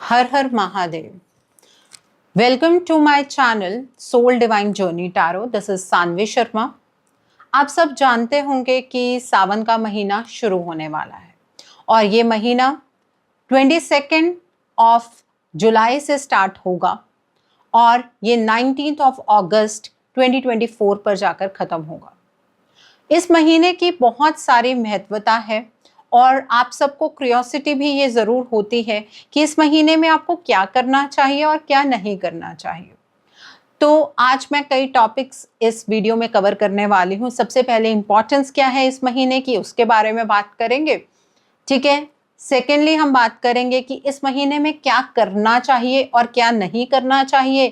Her Har Mahadev. Welcome to my channel soul divine journey tarot. This is Sanvi Sharma. आप सब जानते होंगे कि सावन का महीना शुरू होने वाला है और ये महीना 22 ऑफ जुलाई से स्टार्ट होगा और ये 19 ऑफ अगस्त 2024 पर जाकर ख़त्म होगा। इस महीने की बहुत सारी महत्वता है और आप सबको क्यूरियोसिटी भी ये ज़रूर होती है कि इस महीने में आपको क्या करना चाहिए और क्या नहीं करना चाहिए। तो आज मैं कई टॉपिक्स इस वीडियो में कवर करने वाली हूँ। सबसे पहले इम्पोर्टेंस क्या है इस महीने की, उसके बारे में बात करेंगे, ठीक है। सेकेंडली हम बात करेंगे कि इस महीने में क्या करना चाहिए और क्या नहीं करना चाहिए।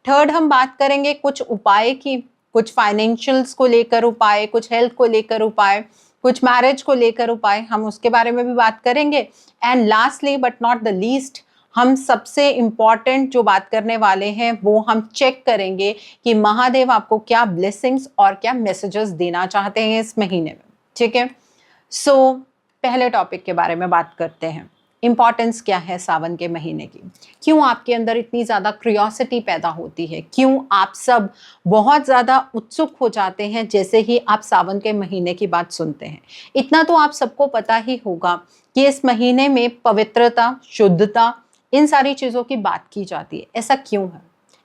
थर्ड हम बात करेंगे कुछ उपाय की, कुछ फाइनेंशियल्स को लेकर उपाय, कुछ हेल्थ को लेकर उपाय, कुछ मैरिज को लेकर उपाय, हम उसके बारे में भी बात करेंगे। And lastly but not the least, हम सबसे इम्पॉर्टेंट जो बात करने वाले हैं वो हम चेक करेंगे कि महादेव आपको क्या ब्लेसिंग्स और क्या मैसेजेस देना चाहते हैं इस महीने में, ठीक है। सो पहले टॉपिक के बारे में बात करते हैं। इम्पॉर्टेंस क्या है सावन के महीने की, क्यों आपके अंदर इतनी ज़्यादा क्यूरियोसिटी पैदा होती है, क्यों आप सब बहुत ज़्यादा उत्सुक हो जाते हैं जैसे ही आप सावन के महीने की बात सुनते हैं। इतना तो आप सबको पता ही होगा कि इस महीने में पवित्रता, शुद्धता, इन सारी चीज़ों की बात की जाती है। ऐसा क्यों है?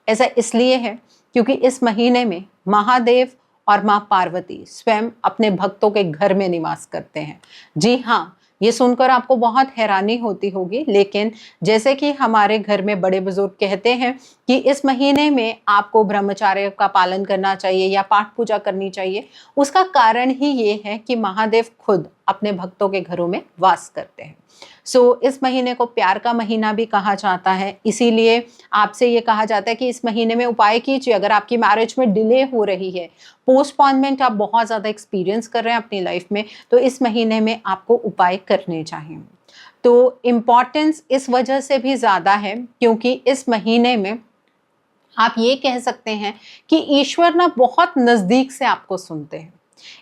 ऐसा इसलिए है क्योंकि इस महीने में महादेव और माँ पार्वती स्वयं अपने भक्तों के घर में निवास करते हैं। जी हाँ, ये सुनकर आपको बहुत हैरानी होती होगी, लेकिन जैसे कि हमारे घर में बड़े बुजुर्ग कहते हैं कि इस महीने में आपको ब्रह्मचर्य का पालन करना चाहिए या पाठ पूजा करनी चाहिए, उसका कारण ही ये है कि महादेव खुद अपने भक्तों के घरों में वास करते हैं। सो इस महीने को प्यार का महीना भी कहा जाता है, इसीलिए आपसे ये कहा जाता है कि इस महीने में उपाय कीजिए। अगर आपकी मैरिज में डिले हो रही है, पोस्टपोनमेंट आप बहुत ज़्यादा एक्सपीरियंस कर रहे हैं अपनी लाइफ में, तो इस महीने में आपको उपाय करने चाहिए। तो इम्पॉर्टेंस इस वजह से भी ज़्यादा है क्योंकि इस महीने में आप ये कह सकते हैं कि ईश्वर ना बहुत नज़दीक से आपको सुनते हैं।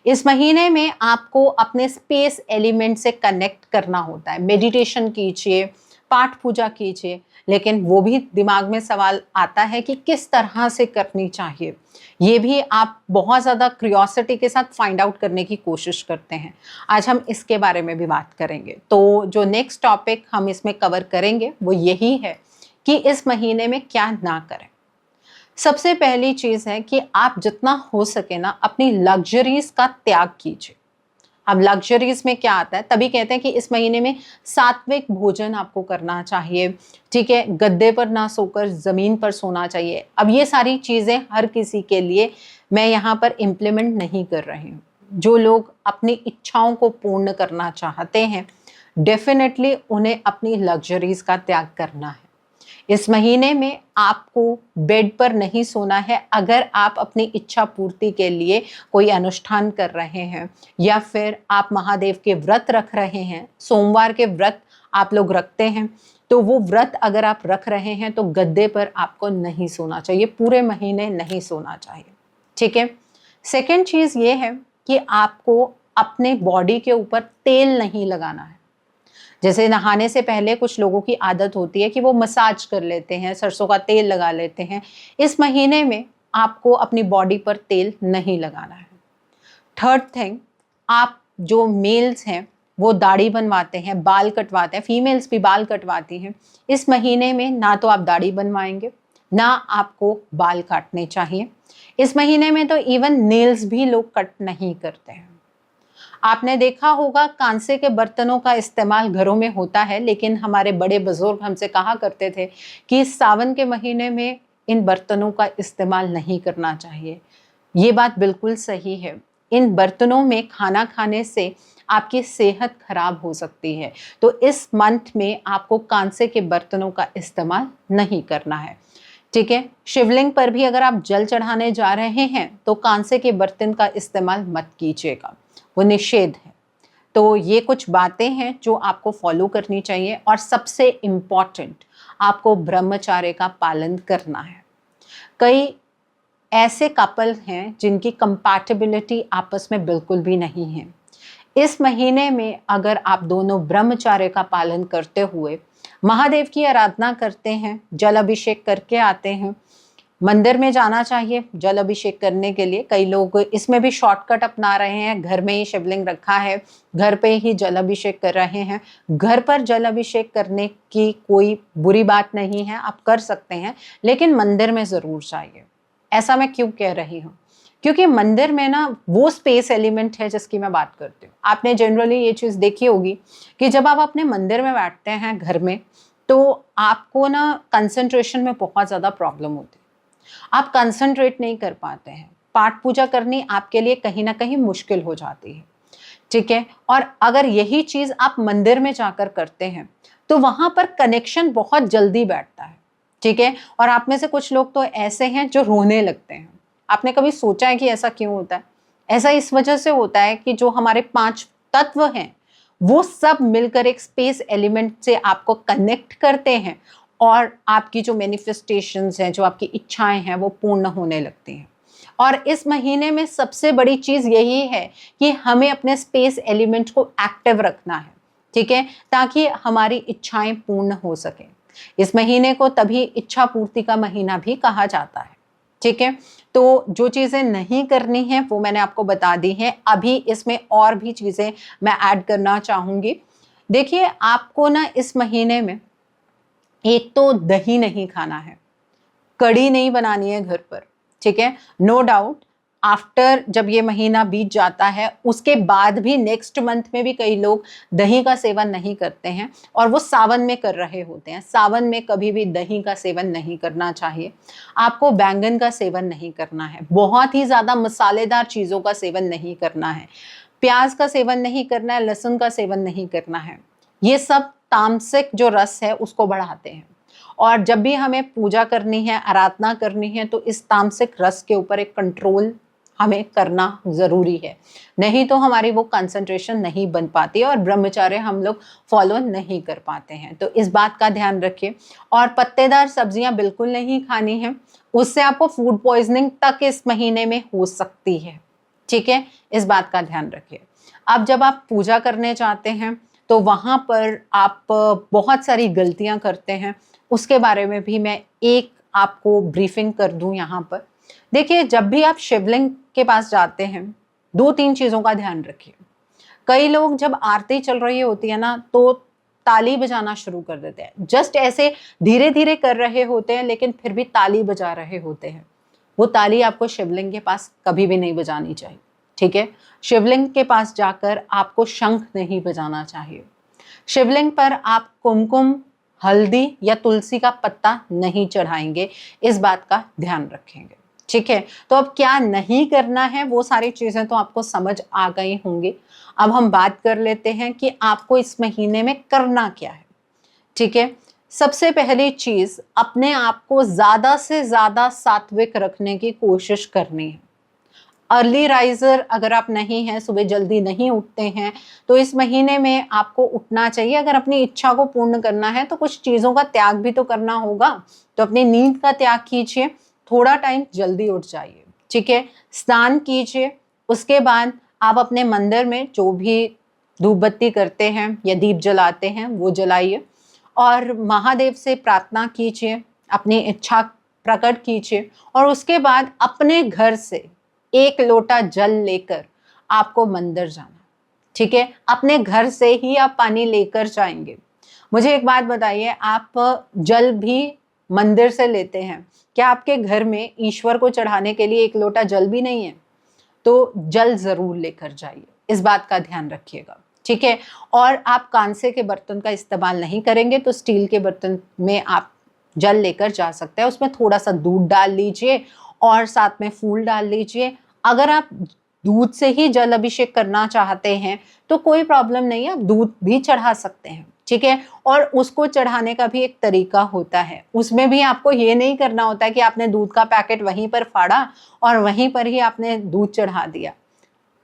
इस महीने में आपको अपने स्पेस एलिमेंट से कनेक्ट करना होता है। मेडिटेशन कीजिए, पाठ पूजा कीजिए, लेकिन वो भी दिमाग में सवाल आता है कि किस तरह से करनी चाहिए। ये भी आप बहुत ज़्यादा क्यूरियोसिटी के साथ फाइंड आउट करने की कोशिश करते हैं। आज हम इसके बारे में भी बात करेंगे। तो जो नेक्स्ट टॉपिक हम इसमें कवर करेंगे वो यही है कि इस महीने में क्या ना करें। सबसे पहली चीज़ है कि आप जितना हो सके ना अपनी लग्जरीज का त्याग कीजिए। अब लग्जरीज में क्या आता है, तभी कहते हैं कि इस महीने में सात्विक भोजन आपको करना चाहिए, ठीक है। गद्दे पर ना सोकर ज़मीन पर सोना चाहिए। अब ये सारी चीज़ें हर किसी के लिए मैं यहाँ पर इम्प्लीमेंट नहीं कर रही हूँ। जो लोग अपनी इच्छाओं को पूर्ण करना चाहते हैं, डेफिनेटली उन्हें अपनी लग्जरीज का त्याग करना है। इस महीने में आपको बेड पर नहीं सोना है। अगर आप अपनी इच्छा पूर्ति के लिए कोई अनुष्ठान कर रहे हैं या फिर आप महादेव के व्रत रख रहे हैं, सोमवार के व्रत आप लोग रखते हैं, तो वो व्रत अगर आप रख रहे हैं तो गद्दे पर आपको नहीं सोना चाहिए, पूरे महीने नहीं सोना चाहिए, ठीक है। सेकेंड चीज़ ये है कि आपको अपने बॉडी के ऊपर तेल नहीं लगाना है। जैसे नहाने से पहले कुछ लोगों की आदत होती है कि वो मसाज कर लेते हैं, सरसों का तेल लगा लेते हैं। इस महीने में आपको अपनी बॉडी पर तेल नहीं लगाना है। थर्ड थिंग, आप जो मेल्स हैं वो दाढ़ी बनवाते हैं, बाल कटवाते हैं, फीमेल्स भी बाल कटवाती हैं। इस महीने में ना तो आप दाढ़ी बनवाएंगे, ना आपको बाल काटने चाहिए। इस महीने में तो इवन नेल्स भी लोग कट नहीं करते हैं। आपने देखा होगा कांसे के बर्तनों का इस्तेमाल घरों में होता है, लेकिन हमारे बड़े बुजुर्ग हमसे कहा करते थे कि सावन के महीने में इन बर्तनों का इस्तेमाल नहीं करना चाहिए। ये बात बिल्कुल सही है। इन बर्तनों में खाना खाने से आपकी सेहत खराब हो सकती है। तो इस मंथ में आपको कांसे के बर्तनों का इस्तेमाल नहीं करना है, ठीक है। शिवलिंग पर भी अगर आप जल चढ़ाने जा रहे हैं तो कांसे के बर्तन का इस्तेमाल मत कीजिएगा, वो निषेध है। तो ये कुछ बातें हैं जो आपको फॉलो करनी चाहिए। और सबसे इम्पॉर्टेंट, आपको ब्रह्मचर्य का पालन करना है। कई ऐसे कपल हैं जिनकी कंपैटिबिलिटी आपस में बिल्कुल भी नहीं है। इस महीने में अगर आप दोनों ब्रह्मचर्य का पालन करते हुए महादेव की आराधना करते हैं, जल अभिषेक करके आते हैं। मंदिर में जाना चाहिए जल अभिषेक करने के लिए। कई लोग इसमें भी शॉर्टकट अपना रहे हैं, घर में ही शिवलिंग रखा है, घर पे ही जल अभिषेक कर रहे हैं। घर पर जल अभिषेक करने की कोई बुरी बात नहीं है, आप कर सकते हैं, लेकिन मंदिर में जरूर चाहिए। ऐसा मैं क्यों कह रही हूँ? क्योंकि मंदिर में ना वो स्पेस एलिमेंट है जिसकी मैं बात करती हूँ। आपने जनरली ये चीज़ देखी होगी कि जब आप अपने मंदिर में बैठते हैं घर में, तो आपको ना कंसंट्रेशन में बहुत ज़्यादा प्रॉब्लम होती है, आप कंसंट्रेट नहीं कर पाते हैं, पाठ पूजा करनी आपके लिए कहीं ना कहीं मुश्किल हो जाती है, ठीक है। और अगर यही चीज़ आप मंदिर में जाकर करते हैं तो वहाँ पर कनेक्शन बहुत जल्दी बैठता है, ठीक है। और आप में से कुछ लोग तो ऐसे हैं जो रोने लगते हैं। आपने कभी सोचा है कि ऐसा क्यों होता है? ऐसा इस वजह से होता है कि जो हमारे 5 तत्व हैं वो सब मिलकर एक स्पेस एलिमेंट से आपको कनेक्ट करते हैं और आपकी जो मैनिफेस्टेशंस हैं, जो आपकी इच्छाएं हैं, वो पूर्ण होने लगती हैं। और इस महीने में सबसे बड़ी चीज़ यही है कि हमें अपने स्पेस एलिमेंट को एक्टिव रखना है, ठीक है, ताकि हमारी इच्छाएं पूर्ण हो सकें। इस महीने को तभी इच्छा पूर्ति का महीना भी कहा जाता है, ठीक है। तो जो चीज़ें नहीं करनी है वो मैंने आपको बता दी हैं। अभी इसमें और भी चीज़ें मैं ऐड करना चाहूँगी। देखिए, आपको ना इस महीने में एक तो दही नहीं खाना है, कड़ी नहीं बनानी है घर पर, ठीक है। नो डाउट आफ्टर जब ये महीना बीत जाता है उसके बाद भी नेक्स्ट मंथ में भी कई लोग दही का सेवन नहीं करते हैं और वो सावन में कर रहे होते हैं। सावन में कभी भी दही का सेवन नहीं करना चाहिए। आपको बैंगन का सेवन नहीं करना है, बहुत ही ज़्यादा मसालेदार चीज़ों का सेवन नहीं करना है, प्याज का सेवन नहीं करना है, लहसुन का सेवन नहीं करना है। ये सब तामसिक जो रस है उसको बढ़ाते हैं और जब भी हमें पूजा करनी है, आराधना करनी है, तो इस तामसिक रस के ऊपर एक कंट्रोल हमें करना ज़रूरी है, नहीं तो हमारी वो कंसंट्रेशन नहीं बन पाती और ब्रह्मचर्य हम लोग फॉलो नहीं कर पाते हैं। तो इस बात का ध्यान रखिए। और पत्तेदार सब्जियां बिल्कुल नहीं खानी है, उससे आपको फूड पॉइजनिंग तक इस महीने में हो सकती है, ठीक है। इस बात का ध्यान रखिए। अब जब आप पूजा करने जाते हैं तो वहाँ पर आप बहुत सारी गलतियाँ करते हैं, उसके बारे में भी मैं एक आपको ब्रीफिंग कर दूं यहाँ पर। देखिए, जब भी आप शिवलिंग के पास जाते हैं 2-3 चीज़ों का ध्यान रखिए। कई लोग जब आरती चल रही होती है ना तो ताली बजाना शुरू कर देते हैं, जस्ट ऐसे धीरे धीरे कर रहे होते हैं लेकिन फिर भी ताली बजा रहे होते हैं। वो ताली आपको शिवलिंग के पास कभी भी नहीं बजानी चाहिए, ठीक है। शिवलिंग के पास जाकर आपको शंख नहीं बजाना चाहिए। शिवलिंग पर आप कुमकुम, हल्दी या तुलसी का पत्ता नहीं चढ़ाएंगे, इस बात का ध्यान रखेंगे, ठीक है। तो अब क्या नहीं करना है वो सारी चीजें तो आपको समझ आ गई होंगी। अब हम बात कर लेते हैं कि आपको इस महीने में करना क्या है, ठीक है। सबसे पहली चीज, अपने आप को ज्यादा से ज्यादा सात्विक रखने की कोशिश करनी है। अर्ली राइजर अगर आप नहीं हैं, सुबह जल्दी नहीं उठते हैं, तो इस महीने में आपको उठना चाहिए। अगर अपनी इच्छा को पूर्ण करना है तो कुछ चीज़ों का त्याग भी तो करना होगा, तो अपनी नींद का त्याग कीजिए, थोड़ा टाइम जल्दी उठ जाइए, ठीक है। स्नान कीजिए, उसके बाद आप अपने मंदिर में जो भी धूप बत्ती करते हैं या दीप जलाते हैं वो जलाइए और महादेव से प्रार्थना कीजिए, अपनी इच्छा प्रकट कीजिए और उसके बाद अपने घर से 1 लोटा जल लेकर आपको मंदिर जाना, ठीक है। अपने घर से ही आप पानी लेकर जाएंगे। मुझे एक बात बताइए, आप जल भी मंदिर से लेते हैं, क्या आपके घर में ईश्वर को चढ़ाने के लिए 1 लोटा जल भी नहीं है? तो जल जरूर लेकर जाइए, इस बात का ध्यान रखिएगा, ठीक है। और आप कांसे के बर्तन का इस्तेमाल नहीं करेंगे तो स्टील के बर्तन में आप जल लेकर जा सकते हैं। उसमें थोड़ा सा दूध डाल लीजिए और साथ में फूल डाल लीजिए। अगर आप दूध से ही जल अभिषेक करना चाहते हैं तो कोई प्रॉब्लम नहीं है, आप दूध भी चढ़ा सकते हैं, ठीक है। और उसको चढ़ाने का भी एक तरीका होता है, उसमें भी आपको ये नहीं करना होता है कि आपने दूध का पैकेट वहीं पर फाड़ा और वहीं पर ही आपने दूध चढ़ा दिया।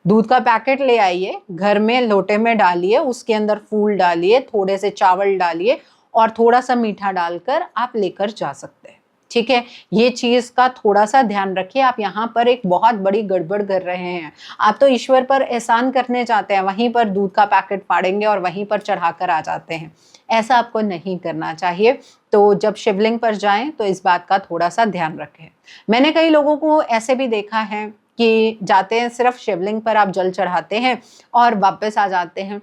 दूध का पैकेट ले आइए, घर में लोटे में डालिए, उसके अंदर फूल डालिए, थोड़े से चावल डालिए और थोड़ा सा मीठा डालकर आप लेकर जा सकते हैं, ठीक है। ये चीज़ का थोड़ा सा ध्यान रखिए। आप यहाँ पर एक बहुत बड़ी गड़बड़ कर रहे हैं। आप तो ईश्वर पर एहसान करने जाते हैं, वहीं पर दूध का पैकेट फाड़ेंगे और वहीं पर चढ़ा कर आ जाते हैं। ऐसा आपको नहीं करना चाहिए। तो जब शिवलिंग पर जाएं तो इस बात का थोड़ा सा ध्यान रखें। मैंने कई लोगों को ऐसे भी देखा है कि जाते हैं, सिर्फ शिवलिंग पर आप जल चढ़ाते हैं और वापस आ जाते हैं।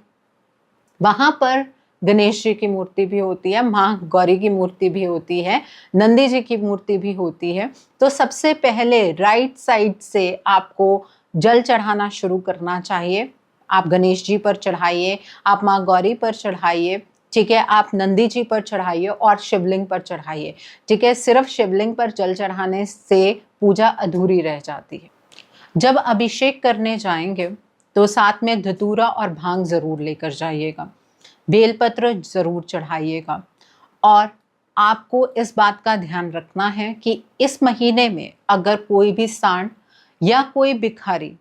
वहां पर गणेश जी की मूर्ति भी होती है, माँ गौरी की मूर्ति भी होती है, नंदी जी की मूर्ति भी होती है। तो सबसे पहले राइट साइड से आपको जल चढ़ाना शुरू करना चाहिए। आप गणेश जी पर चढ़ाइए, आप माँ गौरी पर चढ़ाइए, ठीक है, आप नंदी जी पर चढ़ाइए और शिवलिंग पर चढ़ाइए, ठीक है। सिर्फ शिवलिंग पर जल चढ़ाने से पूजा अधूरी रह जाती है। जब अभिषेक करने जाएंगे तो साथ में धतूरा और भांग जरूर लेकर जाइएगा, बेलपत्र जरूर चढ़ाइएगा। और आपको इस बात का ध्यान रखना है कि इस महीने में अगर कोई भी सांड या कोई भिखारी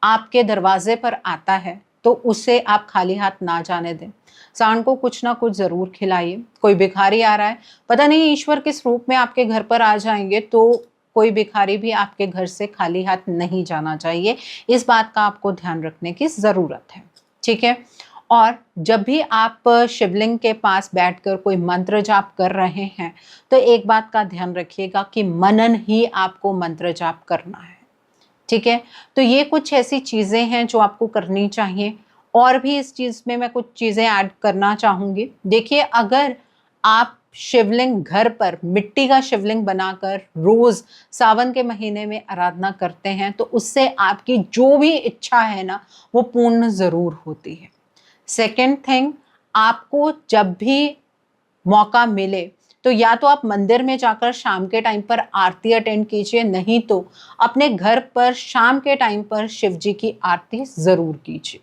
आपके दरवाजे पर आता है तो उसे आप खाली हाथ ना जाने दें। सांड को कुछ ना कुछ जरूर खिलाइए। कोई भिखारी आ रहा है, पता नहीं ईश्वर किस रूप में आपके घर पर आ जाएंगे, तो कोई भिखारी भी आपके घर से खाली हाथ नहीं जाना चाहिए। इस बात का आपको ध्यान रखने की ज़रूरत है, ठीक है। और जब भी आप शिवलिंग के पास बैठकर कोई मंत्र जाप कर रहे हैं तो एक बात का ध्यान रखिएगा कि मनन ही आपको मंत्र जाप करना है, ठीक है। तो ये कुछ ऐसी चीज़ें हैं जो आपको करनी चाहिए। और भी इस चीज़ में मैं कुछ चीज़ें ऐड करना चाहूँगी। देखिए, अगर आप शिवलिंग घर पर मिट्टी का शिवलिंग बनाकर रोज सावन के महीने में आराधना करते हैं तो उससे आपकी जो भी इच्छा है ना वो पूर्ण जरूर होती है। सेकंड थिंग, आपको जब भी मौका मिले तो या तो आप मंदिर में जाकर शाम के टाइम पर आरती अटेंड कीजिए, नहीं तो अपने घर पर शाम के टाइम पर शिव जी की आरती जरूर कीजिए,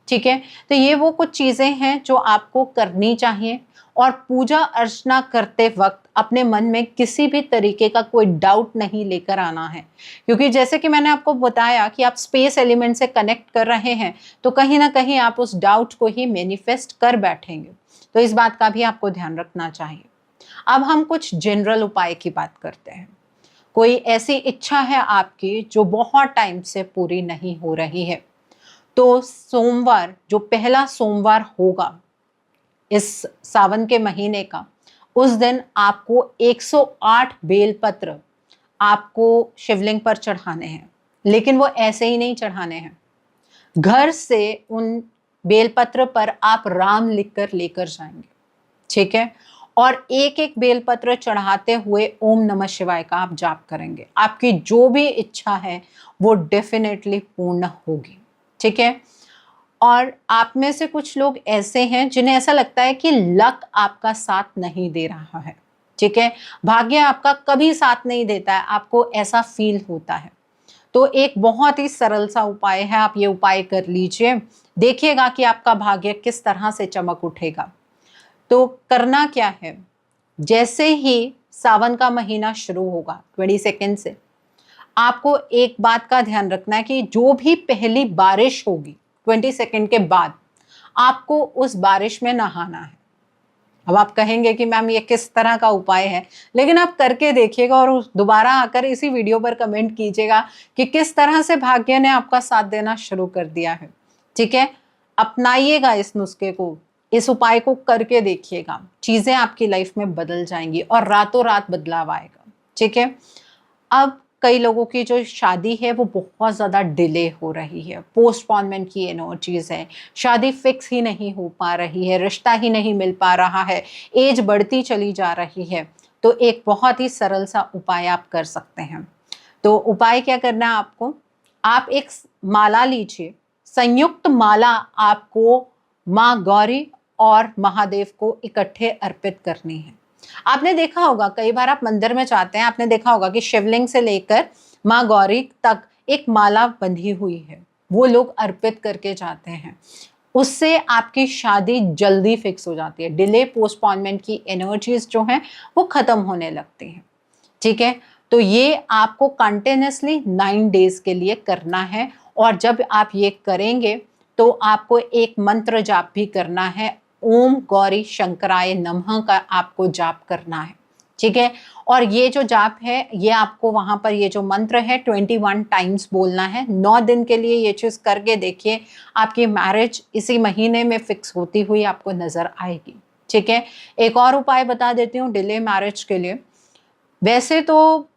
ठीक है। तो ये वो कुछ चीजें हैं जो आपको करनी चाहिए। और पूजा अर्चना करते वक्त अपने मन में किसी भी तरीके का कोई डाउट नहीं लेकर आना है, क्योंकि जैसे कि मैंने आपको बताया कि आप स्पेस एलिमेंट से कनेक्ट कर रहे हैं तो कहीं ना कहीं आप उस डाउट को ही मैनिफेस्ट कर बैठेंगे। तो इस बात का भी आपको ध्यान रखना चाहिए। अब हम कुछ जनरल उपाय की बात करते हैं। कोई ऐसी इच्छा है आपकी जो बहुत टाइम से पूरी नहीं हो रही है, तो सोमवार, जो पहला सोमवार होगा इस सावन के महीने का, उस दिन आपको 108 बेलपत्र आपको शिवलिंग पर चढ़ाने हैं। लेकिन वो ऐसे ही नहीं चढ़ाने हैं, घर से उन बेलपत्र पर आप राम लिखकर लेकर जाएंगे, ठीक है। और एक एक बेलपत्र चढ़ाते हुए ओम नमः शिवाय का आप जाप करेंगे। आपकी जो भी इच्छा है वो डेफिनेटली पूर्ण होगी, ठीक है। और आप में से कुछ लोग ऐसे हैं जिन्हें ऐसा लगता है कि लक आपका साथ नहीं दे रहा है, ठीक है, भाग्य आपका कभी साथ नहीं देता है, आपको ऐसा फील होता है। तो एक बहुत ही सरल सा उपाय है, आप ये उपाय कर लीजिए, देखिएगा कि आपका भाग्य किस तरह से चमक उठेगा। तो करना क्या है, जैसे ही सावन का महीना शुरू होगा 22 से, आपको एक बात का ध्यान रखना है कि जो भी पहली बारिश होगी 22 के बाद, आपको उस बारिश में नहाना है। अब आप कहेंगे कि मैम ये किस तरह का उपाय है, लेकिन आप करके देखिएगा और दोबारा आकर इसी वीडियो पर कमेंट कीजिएगा कि किस तरह से भाग्य ने आपका साथ देना शुरू कर दिया है, ठीक है। अपनाइएगा इस नुस्खे को, इस उपाय को करके देखिएगा, चीजें आपकी लाइफ में बदल जाएंगी और रातों रात बदलाव आएगा, ठीक है। अब कई लोगों की जो शादी है वो बहुत ज़्यादा डिले हो रही है, पोस्टपोनमेंट की एनर्जीज है, शादी फिक्स ही नहीं हो पा रही है, रिश्ता ही नहीं मिल पा रहा है, एज बढ़ती चली जा रही है। तो एक बहुत ही सरल सा उपाय आप कर सकते हैं। तो उपाय क्या करना है आपको, आप एक माला लीजिए, संयुक्त माला आपको माँ गौरी और महादेव को इकट्ठे अर्पित करनी है। आपने देखा होगा कई बार आप मंदिर में जाते हैं, आपने देखा होगा कि शिवलिंग से लेकर माँ गौरी तक एक माला बंधी हुई है, वो लोग अर्पित करके जाते हैं। उससे आपकी शादी जल्दी फिक्स हो जाती है, डिले पोस्टपोनमेंट की एनर्जीज जो हैं वो खत्म होने लगती हैं, ठीक है। तो ये आपको कंटिन्यूसली 9 डेज के लिए करना है। और जब आप ये करेंगे तो आपको एक मंत्र जाप भी करना है, ओम गौरी शंकराय नमः का आपको जाप करना है, ठीक है। और ये जो जाप है ये आपको वहां पर ये जो मंत्र है 21 टाइम्स बोलना है। 9 दिन के लिए ये चीज करके देखिए, आपकी मैरिज इसी महीने में फिक्स होती हुई आपको नजर आएगी, ठीक है। एक और उपाय बता देती हूँ डिले मैरिज के लिए। वैसे तो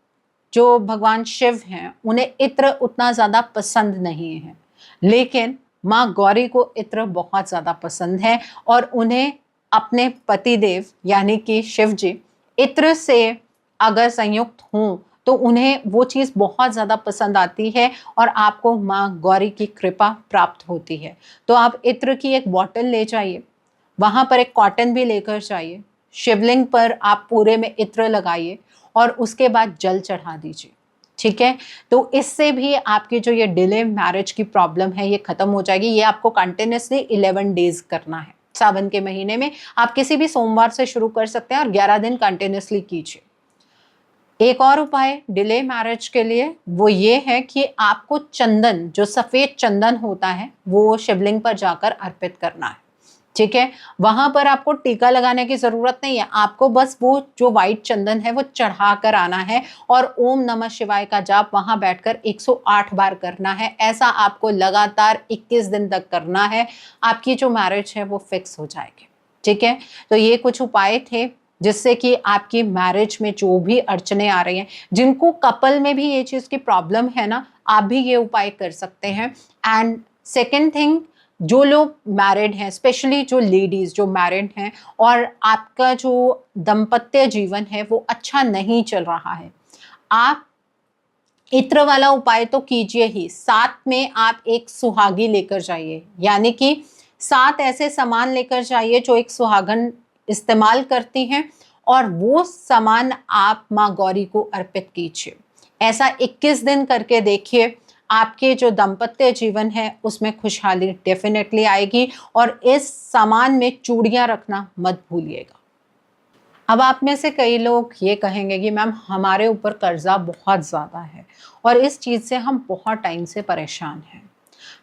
जो भगवान शिव हैं उन्हें इत्र उतना ज़्यादा पसंद नहीं है, लेकिन माँ गौरी को इत्र बहुत ज़्यादा पसंद है और उन्हें अपने पतिदेव यानी कि शिव जी इत्र से अगर संयुक्त हों तो उन्हें वो चीज़ बहुत ज़्यादा पसंद आती है और आपको माँ गौरी की कृपा प्राप्त होती है। तो आप इत्र की एक बॉटल ले जाइए, वहाँ पर एक कॉटन भी लेकर जाइए, शिवलिंग पर आप पूरे में इत्र लगाइए और उसके बाद जल चढ़ा दीजिए। ठीक है, तो इससे भी आपकी जो ये डिले मैरिज की प्रॉब्लम है ये खत्म हो जाएगी। ये आपको कंटिन्यूसली 11 डेज करना है। सावन के महीने में आप किसी भी सोमवार से शुरू कर सकते हैं और 11 दिन कंटिन्यूसली कीजिए। एक और उपाय डिले मैरिज के लिए वो ये है कि आपको चंदन, जो सफेद चंदन होता है, वो शिवलिंग पर जाकर अर्पित करना है। ठीक है, वहां पर आपको टीका लगाने की जरूरत नहीं है, आपको बस वो जो व्हाइट चंदन है वो चढ़ा कर आना है और ओम नमः शिवाय का जाप वहां बैठकर 108 बार करना है। ऐसा आपको लगातार 21 दिन तक करना है। आपकी जो मैरिज है वो फिक्स हो जाएगी। ठीक है, तो ये कुछ उपाय थे जिससे कि आपकी मैरिज में जो भी अड़चने आ रही हैं, जिनको कपल में भी ये चीज की प्रॉब्लम है ना, आप भी ये उपाय कर सकते हैं। एंड सेकेंड थिंग, जो लोग मैरिड हैं, स्पेशली जो लेडीज जो मैरिड हैं और आपका जो दाम्पत्य जीवन है वो अच्छा नहीं चल रहा है, आप इत्र वाला उपाय तो कीजिए ही, साथ में आप एक सुहागी लेकर जाइए, यानी कि 7 ऐसे सामान लेकर जाइए जो एक सुहागन इस्तेमाल करती हैं और वो सामान आप माँ गौरी को अर्पित कीजिए। ऐसा 21 दिन करके देखिए, आपके जो दाम्पत्य जीवन है उसमें खुशहाली डेफिनेटली आएगी। और इस सामान में चूड़ियां रखना मत भूलिएगा। अब आप में से कई लोग ये कहेंगे कि मैम हमारे ऊपर कर्जा बहुत ज़्यादा है और इस चीज़ से हम बहुत टाइम से परेशान हैं।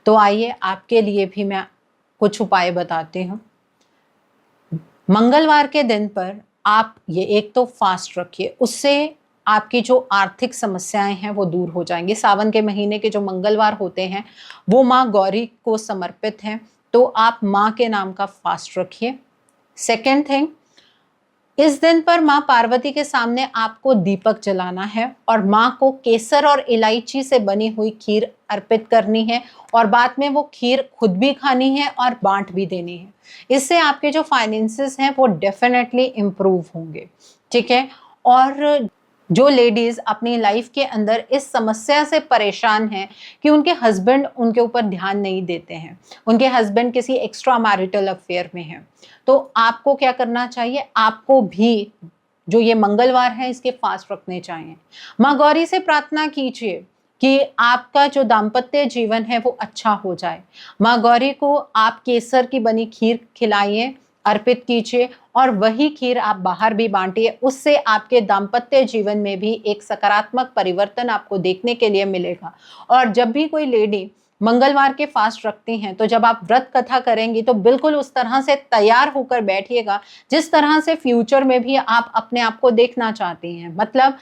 तो आइए आपके लिए भी मैं कुछ उपाय बताती हूँ। मंगलवार के दिन पर आप ये एक तो फास्ट रखिए, उससे आपकी जो आर्थिक समस्याएं हैं वो दूर हो जाएंगी। सावन के महीने के जो मंगलवार होते हैं वो माँ गौरी को समर्पित हैं, तो आप माँ के नाम का फास्ट रखिए। सेकेंड थिंग, इस दिन पर माँ पार्वती के सामने आपको दीपक जलाना है और माँ को केसर और इलायची से बनी हुई खीर अर्पित करनी है और बाद में वो खीर खुद भी खानी है और बांट भी देनी है। इससे आपके जो फाइनेंसेस हैं वो डेफिनेटली इम्प्रूव होंगे। ठीक है, और जो लेडीज अपनी लाइफ के अंदर इस समस्या से परेशान हैं कि उनके हस्बैंड उनके ऊपर ध्यान नहीं देते हैं, उनके हस्बैंड किसी एक्स्ट्रा मैरिटल अफेयर में हैं, तो आपको क्या करना चाहिए, आपको भी जो ये मंगलवार है इसके फास्ट रखने चाहिए। माँ गौरी से प्रार्थना कीजिए कि आपका जो दाम्पत्य जीवन है वो अच्छा हो जाए। माँ गौरी को आप केसर की बनी खीर खिलाइए, अर्पित कीजिए और वही खीर आप बाहर भी बांटिए। उससे आपके दाम्पत्य जीवन में भी एक सकारात्मक परिवर्तन आपको देखने के लिए मिलेगा। और जब भी कोई लेडी मंगलवार के फास्ट रखती हैं तो जब आप व्रत कथा करेंगी तो बिल्कुल उस तरह से तैयार होकर बैठिएगा जिस तरह से फ्यूचर में भी आप अपने आप को देखना चाहती हैं। मतलब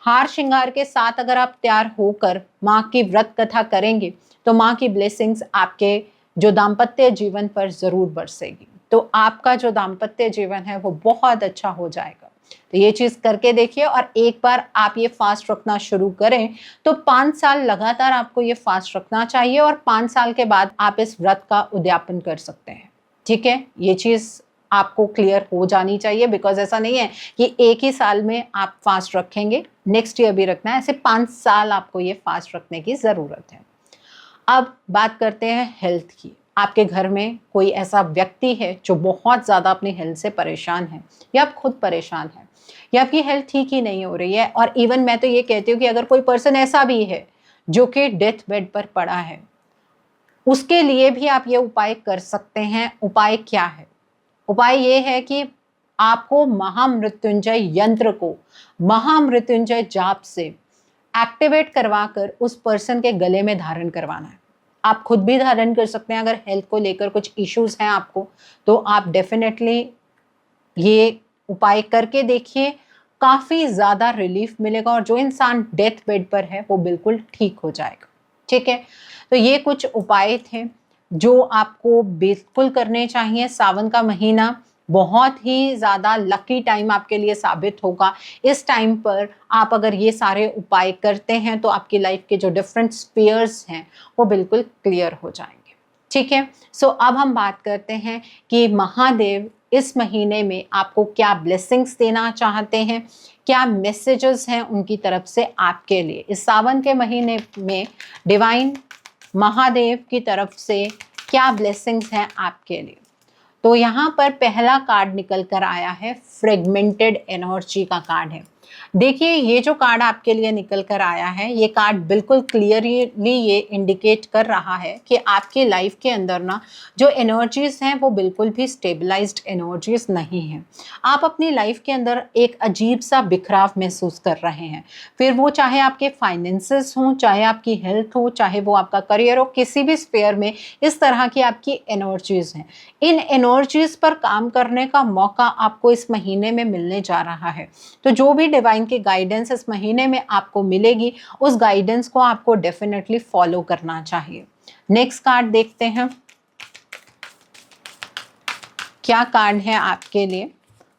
हार श्रृंगार के साथ अगर आप तैयार होकर माँ की व्रत कथा करेंगे तो माँ की ब्लेसिंग्स आपके जो दाम्पत्य जीवन पर जरूर बरसेगी, तो आपका जो दाम्पत्य जीवन है वो बहुत अच्छा हो जाएगा। तो ये चीज करके देखिए और एक बार आप ये फास्ट रखना शुरू करें तो 5 साल लगातार आपको ये फास्ट रखना चाहिए और 5 साल के बाद आप इस व्रत का उद्यापन कर सकते हैं। ठीक है, ये चीज आपको क्लियर हो जानी चाहिए, बिकॉज ऐसा नहीं है कि एक ही साल में आप फास्ट रखेंगे, नेक्स्ट ईयर भी रखना है, ऐसे 5 साल आपको ये फास्ट रखने की जरूरत है। अब बात करते हैं हेल्थ की। आपके घर में कोई ऐसा व्यक्ति है जो बहुत ज़्यादा अपनी हेल्थ से परेशान है या आप खुद परेशान हैं या आपकी हेल्थ ठीक ही नहीं हो रही है, और इवन मैं तो ये कहती हूँ कि अगर कोई पर्सन ऐसा भी है जो कि डेथ बेड पर पड़ा है, उसके लिए भी आप ये उपाय कर सकते हैं। उपाय क्या है? उपाय ये है कि आपको महामृत्युंजय यंत्र को महामृत्युंजय जाप से एक्टिवेट करवाकर उस पर्सन के गले में धारण करवाना है। आप खुद भी धारण कर सकते हैं। अगर हेल्थ को लेकर कुछ इश्यूज हैं आपको तो आप डेफिनेटली ये उपाय करके देखिए, काफ़ी ज़्यादा रिलीफ मिलेगा और जो इंसान डेथ बेड पर है वो बिल्कुल ठीक हो जाएगा। ठीक है, तो ये कुछ उपाय थे जो आपको बिल्कुल करने चाहिए। सावन का महीना बहुत ही ज़्यादा लकी टाइम आपके लिए साबित होगा। इस टाइम पर आप अगर ये सारे उपाय करते हैं तो आपकी लाइफ के जो डिफरेंट स्फीयर्स हैं वो बिल्कुल क्लियर हो जाएंगे। ठीक है, सो अब हम बात करते हैं कि महादेव इस महीने में आपको क्या ब्लेसिंग्स देना चाहते हैं, क्या मैसेजेस हैं उनकी तरफ से आपके लिए। इस सावन के महीने में डिवाइन महादेव की तरफ से क्या ब्लेसिंग्स हैं आपके लिए। तो यहाँ पर पहला कार्ड निकल कर आया है, फ्रेगमेंटेड एनर्जी का कार्ड है। देखिए ये जो कार्ड आपके लिए निकल कर आया है, ये कार्ड बिल्कुल क्लियरली ये इंडिकेट कर रहा है कि आपकी लाइफ के अंदर ना जो एनर्जीज हैं वो बिल्कुल भी स्टेबलाइज्ड एनर्जीज नहीं हैं। आप अपनी लाइफ के अंदर एक अजीब सा बिखराव महसूस कर रहे हैं, फिर वो चाहे आपके फाइनेंसेस हों, चाहे आपकी हेल्थ हो, चाहे वो आपका करियर हो, किसी भी स्फेयर में इस तरह की आपकी एनर्जीज हैं। इन एनर्जीज पर काम करने का मौका आपको इस महीने में मिलने जा रहा है। तो जो भी डिवाइन की गाइडेंस इस महीने में आपको मिलेगी, उस गाइडेंस को आपको डेफिनेटली फॉलो करना चाहिए। नेक्स्ट कार्ड देखते हैं, क्या कार्ड है आपके लिए,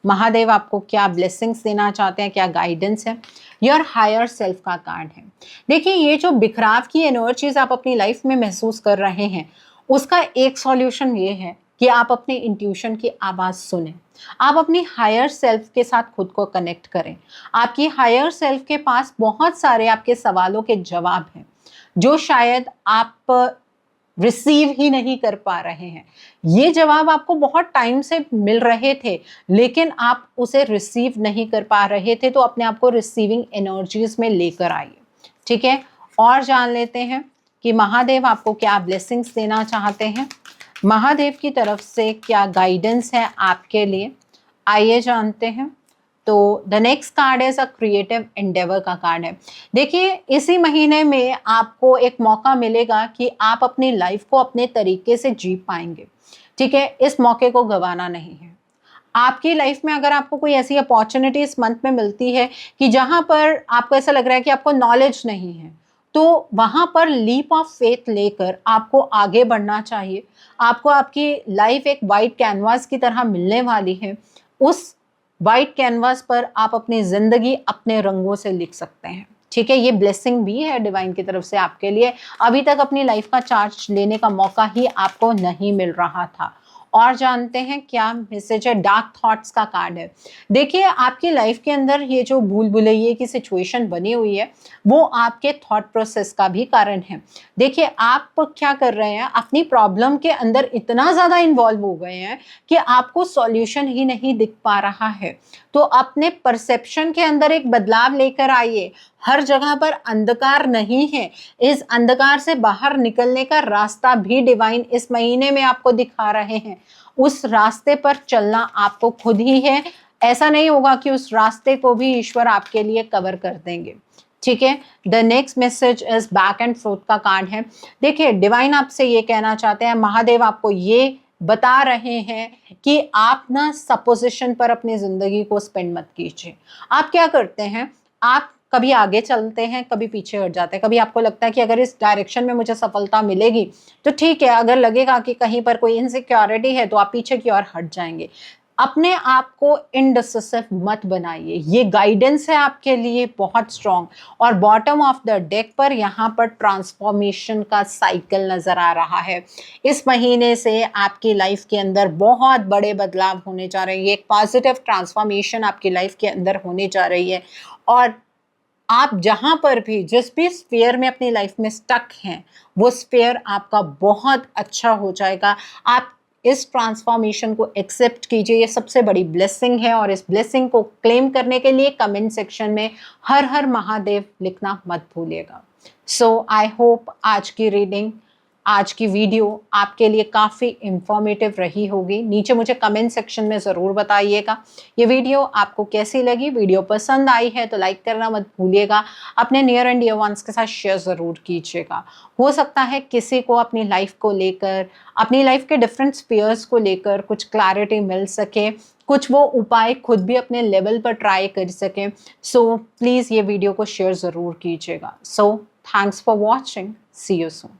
महादेव आपको क्या ब्लेसिंग्स देना चाहते हैं, क्या गाइडेंस है। योर हायर सेल्फ का कार्ड है। देखिए ये जो बिखराव की एनर्जीज आप अपनी लाइफ में महसूस कर रहे हैं, उसका एक सॉल्यूशन ये है कि आप अपने इंट्यूशन की आवाज़ सुनें। आप अपनी हायर सेल्फ के साथ खुद को कनेक्ट करें। आपकी हायर सेल्फ के पास बहुत सारे आपके सवालों के जवाब हैं जो शायद आप रिसीव ही नहीं कर पा रहे हैं। ये जवाब आपको बहुत टाइम से मिल रहे थे लेकिन आप उसे रिसीव नहीं कर पा रहे थे, तो अपने आप को रिसीविंग एनर्जीज में लेकर आइए। ठीक है, और जान लेते हैं कि महादेव आपको क्या ब्लेसिंग्स देना चाहते हैं, महादेव की तरफ से क्या गाइडेंस है आपके लिए, आइए जानते हैं। तो the next card is a creative Endeavour का कार्ड है। देखिए इसी महीने में आपको एक मौका मिलेगा कि आप अपनी लाइफ को अपने तरीके से जी पाएंगे। ठीक है, इस मौके को गंवाना नहीं है। आपकी लाइफ में अगर आपको कोई ऐसी अपॉर्चुनिटी इस मंथ में मिलती है कि जहां पर आपको ऐसा लग रहा है कि आपको नॉलेज नहीं है, तो वहां पर लीप ऑफ फेथ लेकर आपको आगे बढ़ना चाहिए। आपको आपकी लाइफ एक वाइट कैनवास की तरह मिलने वाली है। उस वाइट कैनवास पर आप अपनी जिंदगी अपने रंगों से लिख सकते हैं। ठीक है, ये ब्लेसिंग भी है डिवाइन की तरफ से आपके लिए। अभी तक अपनी लाइफ का चार्ज लेने का मौका ही आपको नहीं मिल रहा था। और जानते हैं क्या मैसेज है, डार्क थॉट्स का कार्ड है। देखिए आपकी लाइफ के अंदर ये जो भूल भुलैये की सिचुएशन बनी हुई है वो आपके थॉट प्रोसेस का भी कारण है। देखिए आप क्या कर रहे हैं, अपनी प्रॉब्लम के अंदर इतना ज़्यादा इन्वॉल्व हो गए हैं कि आपको सॉल्यूशन ही नहीं दिख पा रहा है। तो अपने परसेप्शन के अंदर एक बदलाव लेकर आइए। हर जगह पर अंधकार नहीं है, इस अंधकार से बाहर निकलने का रास्ता भी डिवाइन इस महीने में आपको दिखा रहे हैं। उस रास्ते पर चलना आपको खुद ही है। ऐसा नहीं होगा कि उस रास्ते को भी ईश्वर आपके लिए कवर कर देंगे। ठीक है, the next message is back and fourth का कार्ड है। देखिए डिवाइन आपसे ये कहना चाहते हैं, महादेव आपको ये बता रहे हैं कि आप ना सपोजिशन पर अपनी जिंदगी को स्पेंड मत कीजिए। आप क्या करते हैं, आप कभी आगे चलते हैं, कभी पीछे हट जाते हैं। कभी आपको लगता है कि अगर इस डायरेक्शन में मुझे सफलता मिलेगी तो ठीक है, अगर लगेगा कि कहीं पर कोई इनसिक्योरिटी है तो आप पीछे की ओर हट जाएंगे। अपने आप को इनडिसिसिव मत बनाइए। ये गाइडेंस है आपके लिए बहुत स्ट्रॉन्ग। और बॉटम ऑफ द डेक पर यहाँ पर ट्रांसफॉर्मेशन का साइकिल नजर आ रहा है। इस महीने से आपकी लाइफ के अंदर बहुत बड़े बदलाव होने जा रहे हैं। एक पॉजिटिव ट्रांसफॉर्मेशन आपकी लाइफ के अंदर होने जा रही है। और आप जहां पर भी जिस भी स्फीयर में अपनी लाइफ में स्टक हैं, वो स्फीयर आपका बहुत अच्छा हो जाएगा। आप इस ट्रांसफॉर्मेशन को एक्सेप्ट कीजिए, ये सबसे बड़ी ब्लेसिंग है। और इस ब्लेसिंग को क्लेम करने के लिए कमेंट सेक्शन में हर हर महादेव लिखना मत भूलिएगा। सो आई होप आज की रीडिंग, आज की वीडियो आपके लिए काफ़ी इंफॉर्मेटिव रही होगी। नीचे मुझे कमेंट सेक्शन में ज़रूर बताइएगा ये वीडियो आपको कैसी लगी। वीडियो पसंद आई है तो लाइक करना मत भूलिएगा। अपने नियर एंड डियर वंस के साथ शेयर ज़रूर कीजिएगा। हो सकता है किसी को अपनी लाइफ को लेकर, अपनी लाइफ के डिफरेंट स्पीयर्स को लेकर कुछ क्लैरिटी मिल सके, कुछ वो उपाय खुद भी अपने लेवल पर ट्राई कर सकें। सो प्लीज़ ये वीडियो को शेयर ज़रूर कीजिएगा। So thanks for watching, see you soon.